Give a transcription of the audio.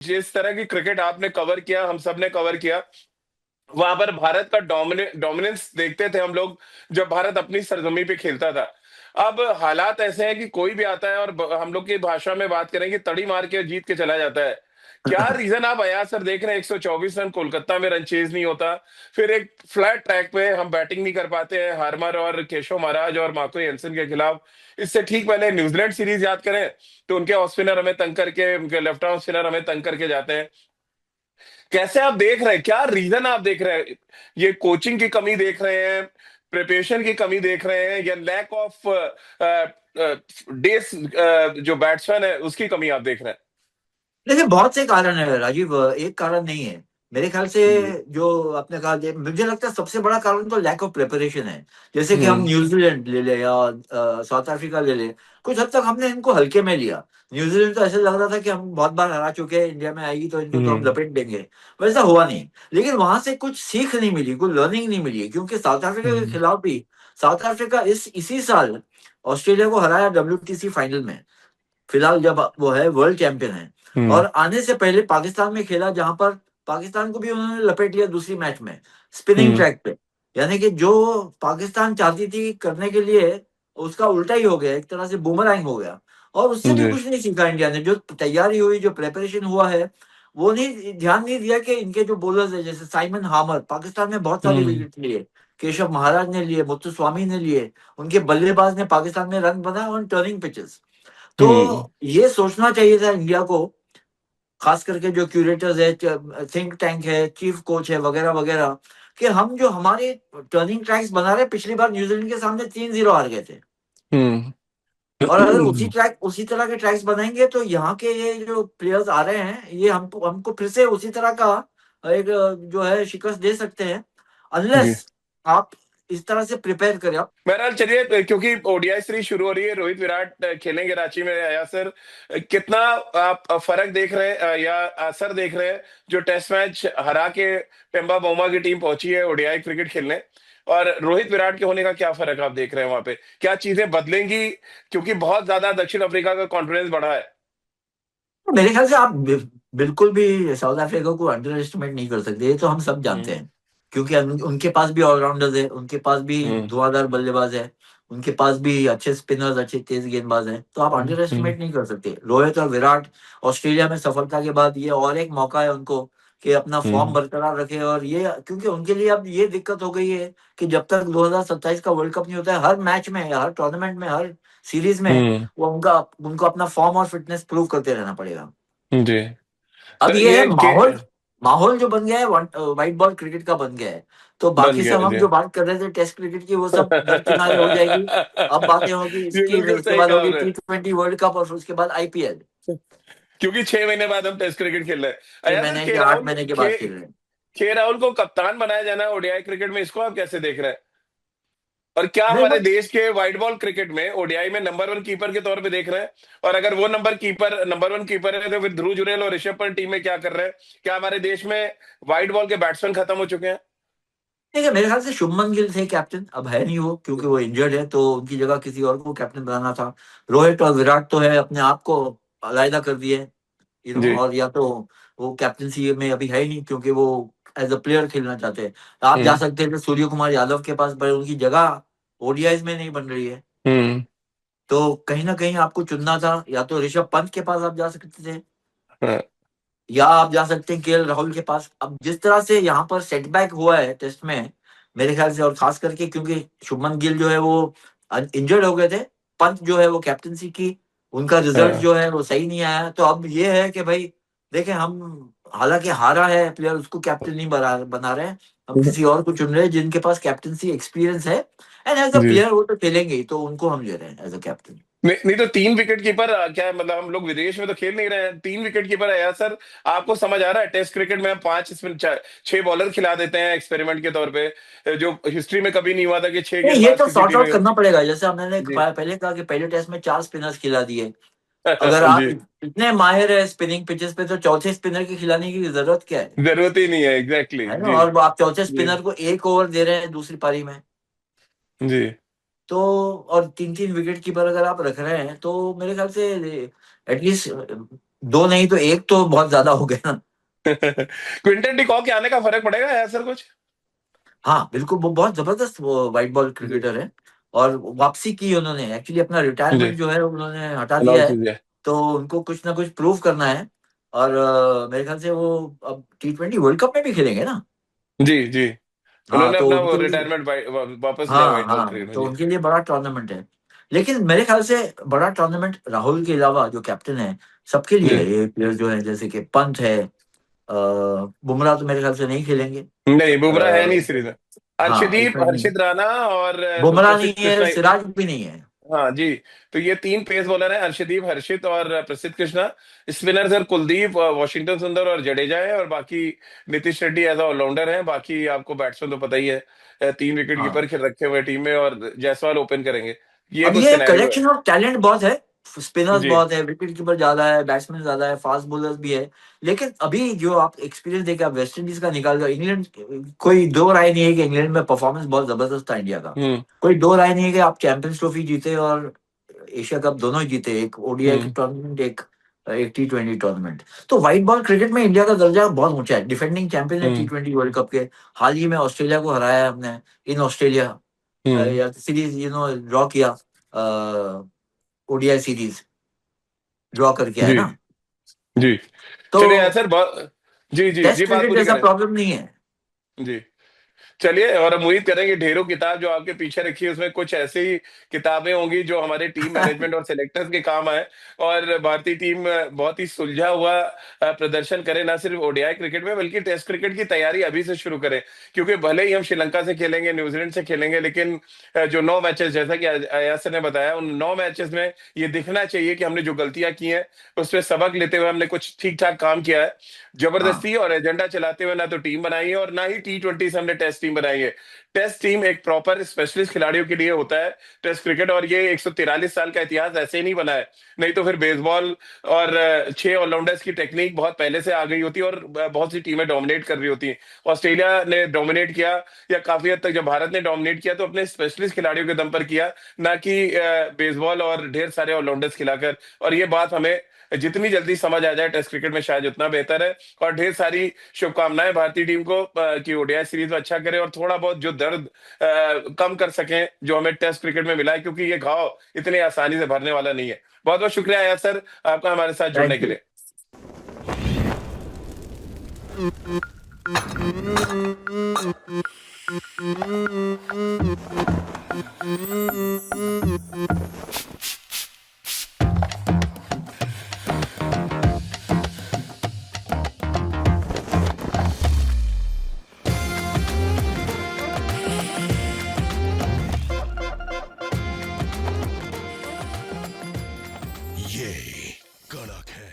जिस तरह की क्रिकेट आपने कवर किया, हम सब ने कवर किया, वहां पर भारत का डोमिनेंस देखते थे हम लोग, जब भारत अपनी सरजमी पे खेलता था। अब हालात ऐसे हैं कि कोई भी आता है और हम लोग की भाषा में बात करें कि तड़ी मार के जीत के चला जाता है। क्या रीजन आप अयाज सर देख रहे हैं? 124 रन कोलकाता में रन चेज नहीं होता, फिर एक फ्लैट ट्रैक पे हम बैटिंग नहीं कर पाते हैं, हार्मर और केशव महाराज और मार्को एंसन के खिलाफ। इससे ठीक पहले न्यूजीलैंड सीरीज याद करें, तो उनके ऑफ स्पिनर हमें तंग करके, उनके लेफ्ट आर्म स्पिनर हमें तंग करके जाते हैं। कैसे आप देख रहे हैं, क्या रीजन आप देख रहे हैं? ये कोचिंग की कमी देख रहे हैं, प्रिपरेशन की कमी देख रहे हैं, या लैक ऑफ डेस जो बैट्समैन है उसकी कमी आप देख रहे हैं? देखिए, बहुत से कारण है राजीव, एक कारण नहीं है मेरे ख्याल से। जी। जो आपने कहा, मुझे लगता है सबसे बड़ा कारण तो लैक ऑफ प्रिपरेशन है। जैसे कि हम हम्म। न्यूजीलैंड ले ले या साउथ अफ्रीका ले ले, कुछ हद तक हमने इनको हल्के में लिया। न्यूजीलैंड तो ऐसे लग रहा था कि हम बहुत बार हरा चुके हैं, इंडिया में आएगी तो इनको तो हम हम्म। लपेट देंगे। वैसा हुआ नहीं। लेकिन वहां से कुछ सीख नहीं मिली, कुछ लर्निंग नहीं मिली, क्योंकि साउथ अफ्रीका के हम्म। खिलाफ भी साउथ अफ्रीका इसी साल ऑस्ट्रेलिया को हराया WTC फाइनल में। फिलहाल जब वो है वर्ल्ड चैंपियन है। हम्म। और आने से पहले पाकिस्तान में खेला, जहां पर पाकिस्तान को भी उन्होंने लपेट लिया दूसरी मैच में, स्पिनिंग हम्म। ट्रैक पे। यानी कि जो पाकिस्तान चाहती थी करने के लिए, उसका उल्टा ही हो गया, एक तरह से बूमरैंग हो गया। और उससे भी जी। कुछ नहीं सीखा इंडिया ने। जो तैयारी हुई, जो प्रेपरेशन हुआ है, वो नहीं, ध्यान नहीं दिया कि इनके जो बॉलर्स है, जैसे साइमन हामर, पाकिस्तान में बहुत सारे हम्म। विकेट लिए, केशव महाराज ने लिए, मुत्तुस्वामी ने लिए, उनके बल्लेबाज ने पाकिस्तान में रन बनाए ऑन टर्निंग पिचेस। तो हम्म। ये सोचना चाहिए था इंडिया को, खास करके जो क्यूरेटर्स है, थिंक टैंक है, चीफ कोच है, वगैरह वगैरह, कि हम जो हमारे टर्निंग ट्रैक्स बना रहे हैं, पिछली बार न्यूजीलैंड के सामने 3-0 हार गए थे। हम्म। और अगर उसी तरह के ट्रैक्स बनाएंगे, तो यहाँ के ये जो प्लेयर्स आ रहे हैं, ये हमको हमको फिर से उसी तरह का एक जो है शिकस्त दे सकते हैं, जी। अनलेस आप इस तरह से प्रिपेयर करें आप। बहरहाल चलिए, क्योंकि ओडीआई सीरीज शुरू हो रही है, रोहित विराट खेलेंगे रांची में। या सर, कितना आप फर्क देख रहे हैं या असर देख रहे हैं, जो टेस्ट मैच हरा के पेम्बा बोमा की टीम पहुंची है ओडीआई क्रिकेट खेलने, और रोहित विराट के होने का क्या फर्क आप देख रहे हैं वहां पे? क्या चीजें बदलेंगी? क्योंकि बहुत ज्यादा दक्षिण अफ्रीका का कॉन्फिडेंस बढ़ा है। तो मेरे ख्याल से आप बिल्कुल भी साउथ अफ्रीका को अंडर एस्टिमेट नहीं कर सकते, ये तो हम सब जानते हम्म। हैं। क्योंकि उनके पास भी ऑलराउंडर्स है, उनके पास भी हम्म। धुआंधार बल्लेबाज है, उनके पास भी अच्छे स्पिनर्स, अच्छे तेज गेंदबाज हैं। तो आप अंडर हम्म। एस्टिमेट नहीं कर सकते रोहित और विराट। ऑस्ट्रेलिया में सफलता के बाद ये और एक मौका है उनको कि अपना फॉर्म हम्म। बरकरार रखे। और ये, क्योंकि उनके लिए अब ये दिक्कत हो गई है कि जब तक 2027 का वर्ल्ड कप नहीं होता है, हर मैच में, हर टूर्नामेंट में, हर सीरीज में हम्म। वो उनको अपना फॉर्म और फिटनेस प्रूव करते रहना पड़ेगा। जी। अब तो ये है ये के माहौल। माहौल जो बन गया है, व्हाइट बॉल क्रिकेट का बन गया है। तो बन बाकी गया सब हम जी। जो बात कर रहे थे टेस्ट क्रिकेट की, वो सब दरकिनारे हो जाएगी। अब बातें होगी ये इसकी, फिर बिल्कुल उसके सही बाद कहा होगी आपने, T20 वर्ल्ड कप, और फिर उसके बाद IPL। क्योंकि 6 महीने बाद हम टेस्ट क्रिकेट खेल रहे हैं। छह अया सर, महीने या 8 महीने के बाद खेल रहे हैं। के राहुल को कप्तान बनाया जाना ओडीआई क्रिकेट में, इसको आप कैसे देख रहे हैं? और क्या नहीं, हमारे बस देश के व्हाइट बॉल क्रिकेट में ओडीआई में नंबर वन कीपर के तौर पे देख रहे हैं? और अगर वो नंबर वन कीपर है, तो फिर ध्रुव जुरैल और ऋषभ पंत टीम में क्या कर रहे हैं? क्या हमारे देश में व्हाइट बॉल के बैट्समैन खत्म हो चुके हैं? देखिए, मेरे ख्याल से शुभमन गिल थे कैप्टन, अब है नहीं वो, क्योंकि वो इंजर्ड है, तो उनकी जगह किसी और को कैप्टन बनाना था। रोहित और विराट तो है, अपने आप को अलग कर दिए, जी। और या तो वो कैप्टनसी में अभी है ही नहीं, क्योंकि वो एज अ प्लेयर खेलना चाहते हैं। आप जा हम्म। सकते थे सूर्य कुमार यादव के पास, पर उनकी जगह ODIs में नहीं बन रही है। हम्म। तो कहीं ना कहीं आपको चुनना था, या तो ऋषभ पंत के पास आप जा सकते थे, हाँ। या आप जा सकते हैं KL राहुल के पास। अब जिस तरह से यहाँ पर सेटबैक हुआ है टेस्ट में, मेरे ख्याल से, और खास करके क्योंकि शुभमन गिल जो है वो इंजर्ड हो गए थे, पंत जो है वो कैप्टनसी की, उनका रिजल्ट हाँ। जो है वो सही नहीं आया। तो अब ये है कि भाई, देखें, हम हालांकि हारा है प्लेयर, उसको कैप्टन नहीं बना रहे हैं, हम किसी और को चुन रहे हैं जिनके पास कैप्टनसी एक्सपीरियंस है। एंड एज अ जी। प्लेयर वो तो खेलेंगे ही, तो उनको हम ले रहे हैं एज अ कैप्टन। नहीं, नहीं तो 3 विकेट कीपर क्या है? मतलब हम लोग विदेश में तो खेल नहीं रहे हैं, 3 विकेट कीपर है यार सर। आपको समझ आ रहा है टेस्ट क्रिकेट में हम 5 6 बॉलर खिला देते हैं एक्सपेरिमेंट के तौर पे, जो हिस्ट्री में कभी नहीं हुआ था कि छह नहीं, ये गेंदबाज तो किसी सॉर्ट टीम आउट में। करना पड़ेगा, जैसे हमने जी। पहले कहा कि पहले टेस्ट में 4 स्पिनर्स खिला दिए। अगर आप जी। इतने माहिर है स्पिनिंग पिचेस पे, तो चौथे स्पिनर की खिलाने की जरूरत क्या जरूरत ही नहीं है, एग्जैक्टली है ना? जी। और आप चौथे जी। स्पिनर को 1 ओवर दे रहे हैं दूसरी पारी में। जी। तो और 3-3 विकेट कीपर अगर आप रख रहे हैं, तो मेरे ख्याल से एटलीस्ट 2 नहीं तो 1 तो बहुत ज्यादा हो गया ना। क्विंटन डिकॉक के आने का फर्क पड़ेगा यार सर कुछ? हाँ बिल्कुल, वो बहुत जबरदस्त वो व्हाइट बॉल जी क्रिकेटर है। और वापसी की उन्होंने, एक्चुअली अपना जी, रिटायरमेंट जो है उन्होंने हटा दिया अनाउंस है। कीजिए। तो उनको कुछ ना कुछ प्रूव करना है। और मेरे ख्याल से वो अब T20 वर्ल्ड कप में भी खेलेंगे ना। जी जी, हाँ उन्होंने तो अपना वो उनके लिए, रिटायरमेंट वापस लिया हाँ व्हाइट बॉल हाँ क्रिकेट में। तो जी उनके लिए बड़ा टूर्नामेंट है। लेकिन मेरे ख्याल से बड़ा टूर्नामेंट राहुल के अलावा जो कैप्टन है सबके लिए जी, है। ये प्लेयर जो है जैसे कि पंत है, बुमराह तो मेरे ख्याल से नहीं खेलेंगे। नहीं बुमराह है नहीं अ, सीरीज में। हाँ अर्शदीप, इसमें नहीं, हर्षित राणा और बुमराह प्रसिद्ध नहीं है, कृष्णा। सिराज भी नहीं है। हाँ जी, तो ये 3 पेस बॉलर हैं, अर्शदीप, हर्षित और प्रसिद्ध Krishna. Spinner sir Kuldeep, Washington सुंदर और जडेजा है, और बाकी नीतीश रेड्डी एज ऑलराउंडर हैं। बाकी आपको बैट्समैन तो पता ही है, 3 विकेट कीपर हाँ, खेल रखे हुए टीम में, और जायसवाल ओपन करेंगे। ये अब कुछ ये सिनेरियो है। कलेक्शन ऑफ टैलेंट बहुत है। स्पिनर्स जी बहुत है, विकेट कीपर ज्यादा है, बैट्समैन ज्यादा है, फास्ट बॉलर्स भी है। लेकिन अभी जो आप एक्सपीरियंस देखे, आप वेस्ट इंडीज का निकाल दो, इंग्लैंड, कोई दो राय नहीं है कि इंग्लैंड में परफॉर्मेंस बहुत जबरदस्त था इंडिया का। हम्म कोई दो राय नहीं है कि आप चैंपियंस ट्रॉफी जीते और एशिया कप दोनों ही जीते, एक ओडीआई हम्म टूर्नामेंट, एक एक T20 टूर्नामेंट। तो व्हाइट बॉल क्रिकेट में इंडिया का दर्जा बहुत ऊंचा है, डिफेंडिंग चैंपियन है हम्म T20 वर्ल्ड कप के। हाल ही में ऑस्ट्रेलिया को हराया है हमने, इन ऑस्ट्रेलिया, हम्म या सीरीज ड्रॉ किया, ओडीआई सीरीज ड्रॉ करके आया जी ना। जी, तो चलिए यार सर बहुत। जी जी जी, टेस्ट बात क्रिकेट पूरी जैसा करें। प्रॉब्लम नहीं है। जी, चलिए, और हम उम्मीद करेंगे ढेरों किताब जो आपके पीछे रखी है उसमें कुछ ऐसी ही किताबें होंगी जो हमारे टीम मैनेजमेंट और सिलेक्टर्स के काम आए, और भारतीय टीम बहुत ही सुलझा हुआ प्रदर्शन करे, ना सिर्फ ओडीआई क्रिकेट में बल्कि टेस्ट क्रिकेट की तैयारी अभी से शुरू करें। क्योंकि भले ही हम श्रीलंका से खेलेंगे, न्यूजीलैंड से खेलेंगे, लेकिन जो 9 मैचेस, जैसा कि अयाज सर ने बताया, उन 9 मैचेस में ये दिखना चाहिए कि हमने जो गलतियां की हैं उस पर सबक लेते हुए हमने कुछ ठीक ठाक काम किया है। हाँ जबरदस्ती और एजेंडा चलाते हुए ना तो टीम बनाई है, और ना ही T20 से हमने टेस्ट टीम बनाई है। टेस्ट टीम एक प्रॉपर स्पेशलिस्ट खिलाड़ियों के लिए होता है टेस्ट क्रिकेट, और ये 143 साल का इतिहास ऐसे ही नहीं बना है। नहीं तो फिर बेसबॉल और 6 ऑलराउंडर्स की टेक्निक बहुत पहले से आ गई होती, और बहुत सी टीमें डोमिनेट कर रही होती। ऑस्ट्रेलिया ने डोमिनेट किया, या काफी हद तक जब भारत ने डोमिनेट किया तो अपने स्पेशलिस्ट खिलाड़ियों के दम पर किया, ना कि बेसबॉल और ढेर सारे ऑलराउंडर्स खिलाकर। और ये बात हमें जितनी जल्दी समझ आ जाए टेस्ट क्रिकेट में शायद उतना बेहतर है। और ढेर सारी शुभकामनाएं भारतीय टीम को कि ओडीआई सीरीज में अच्छा करे, और थोड़ा बहुत जो दर्द कम कर सकें जो हमें टेस्ट क्रिकेट में मिला है, क्योंकि ये घाव इतने आसानी से भरने वाला नहीं है। बहुत बहुत शुक्रिया यार सर आपका हमारे साथ जुड़ने थैंक के यू। लिए। ये कड़क है।